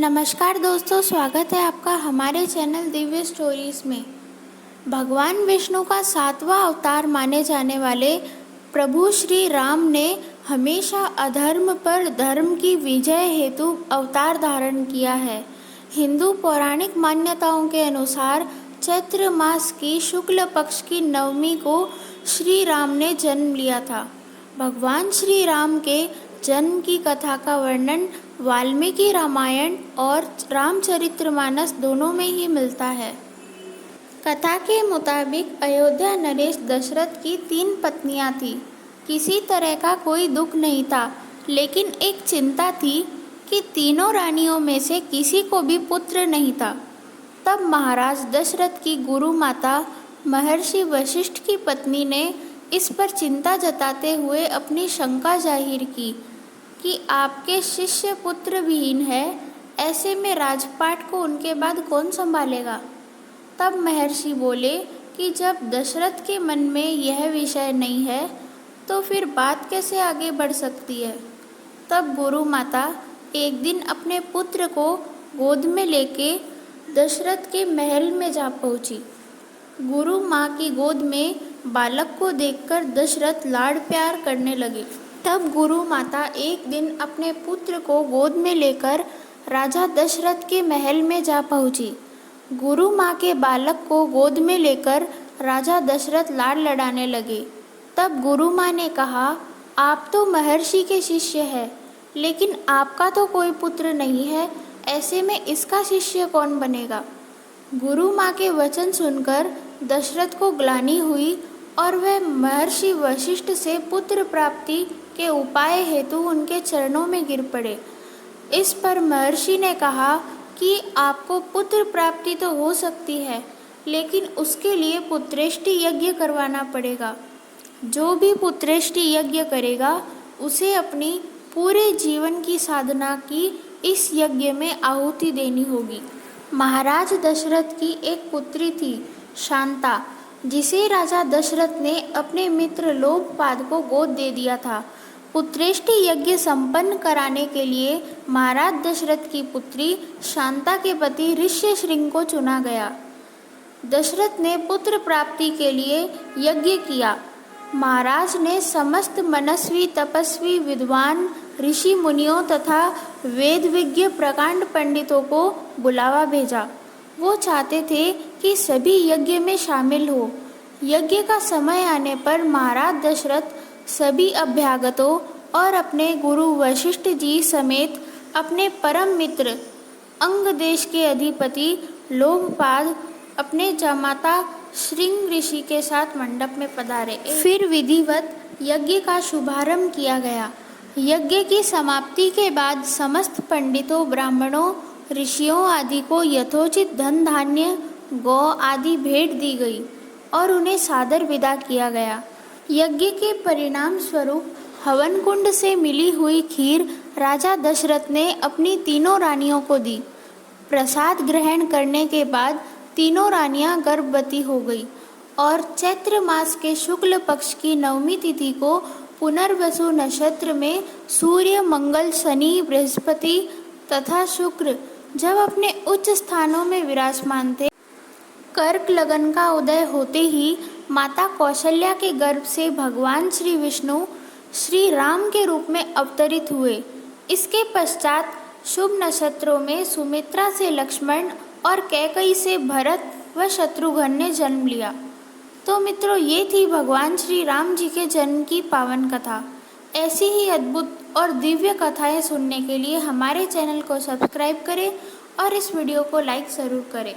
नमस्कार दोस्तों, स्वागत है आपका हमारे चैनल दिव्य स्टोरीज में। भगवान विष्णु का 7वां अवतार माने जाने वाले प्रभु श्री राम ने हमेशा अधर्म पर धर्म की विजय हेतु अवतार धारण किया है। हिंदू पौराणिक मान्यताओं के अनुसार चैत्र मास की शुक्ल पक्ष की नवमी को श्री राम ने जन्म लिया था। भगवान श्री राम के जन्म की कथा का वर्णन वाल्मीकि रामायण और रामचरितमानस दोनों में ही मिलता है। कथा के मुताबिक अयोध्या नरेश दशरथ की 3 पत्नियां थीं। किसी तरह का कोई दुख नहीं था, लेकिन एक चिंता थी कि तीनों रानियों में से किसी को भी पुत्र नहीं था। तब महाराज दशरथ की गुरु माता महर्षि वशिष्ठ की पत्नी ने इस पर चिंता जताते हुए अपनी शंका जाहिर की कि आपके शिष्य पुत्र विहीन है, ऐसे में राजपाट को उनके बाद कौन संभालेगा। तब महर्षि बोले कि जब दशरथ के मन में यह विषय नहीं है तो फिर बात कैसे आगे बढ़ सकती है। तब गुरु माता एक दिन अपने पुत्र को गोद में लेके दशरथ के महल में जा पहुंची। गुरु माँ की गोद में बालक को देखकर दशरथ लाड़ प्यार करने लगे। तब गुरु माता एक दिन अपने पुत्र को गोद में लेकर राजा दशरथ के महल में जा पहुंची। गुरु माँ के बालक को गोद में लेकर राजा दशरथ लाड़ लड़ाने लगे। तब गुरु माँ ने कहा, आप तो महर्षि के शिष्य हैं, लेकिन आपका तो कोई पुत्र नहीं है, ऐसे में इसका शिष्य कौन बनेगा। गुरु माँ के वचन सुनकर दशरथ को ग्लानि हुई और वह महर्षि वशिष्ठ से पुत्र प्राप्ति के उपाय हेतु उनके चरणों में गिर पड़े। इस पर महर्षि ने कहा कि आपको पुत्र प्राप्ति तो हो सकती है, लेकिन उसके लिए पुत्रेष्टि यज्ञ करवाना पड़ेगा। जो भी पुत्रेष्टि यज्ञ करेगा उसे अपनी पूरे जीवन की साधना की इस यज्ञ में आहुति देनी होगी। महाराज दशरथ की एक पुत्री थी, शांता, जिसे राजा दशरथ ने अपने मित्र लोमपाद को गोद दे दिया था। पुत्रेष्टि यज्ञ संपन्न कराने के लिए महाराज दशरथ की पुत्री शांता के पति ऋष्यशृंग को चुना गया। दशरथ ने पुत्र प्राप्ति के लिए यज्ञ किया। महाराज ने समस्त मनस्वी, तपस्वी, विद्वान ऋषि मुनियों तथा वेद विज्ञ प्रकांड पंडितों को बुलावा भेजा। वो चाहते थे कि सभी यज्ञ में शामिल हो। यज्ञ का समय आने पर महाराज दशरथ सभी अभ्यागतों और अपने गुरु वशिष्ठ जी समेत अपने परम मित्र अंग देश के अधिपति लोमपाद अपने जामाता श्रृंग ऋषि के साथ मंडप में पधारे। फिर विधिवत यज्ञ का शुभारंभ किया गया। यज्ञ की समाप्ति के बाद समस्त पंडितों, ब्राह्मणों, ऋषियों आदि को यथोचित धन धान्य, गौ आदि भेंट दी गई और उन्हें सादर विदा किया गया। यज्ञ के परिणाम स्वरूप हवन कुंड से मिली हुई खीर राजा दशरथ ने अपनी तीनों रानियों को दी। प्रसाद ग्रहण करने के बाद तीनों रानियां गर्भवती हो गई और चैत्र मास के शुक्ल पक्ष की नवमी तिथि को पुनर्वसु नक्षत्र में सूर्य, मंगल, शनि, बृहस्पति तथा शुक्र जब अपने उच्च स्थानों में विराजमान थे, कर्क लगन का उदय होते ही माता कौशल्या के गर्भ से भगवान श्री विष्णु श्री राम के रूप में अवतरित हुए। इसके पश्चात शुभ नक्षत्रों में सुमित्रा से लक्ष्मण और कैकेयी से भरत व शत्रुघ्न ने जन्म लिया। तो मित्रों, ये थी भगवान श्री राम जी के जन्म की पावन कथा। ऐसी ही अद्भुत और दिव्य कथाएं सुनने के लिए हमारे चैनल को सब्सक्राइब करें और इस वीडियो को लाइक ज़रूर करें।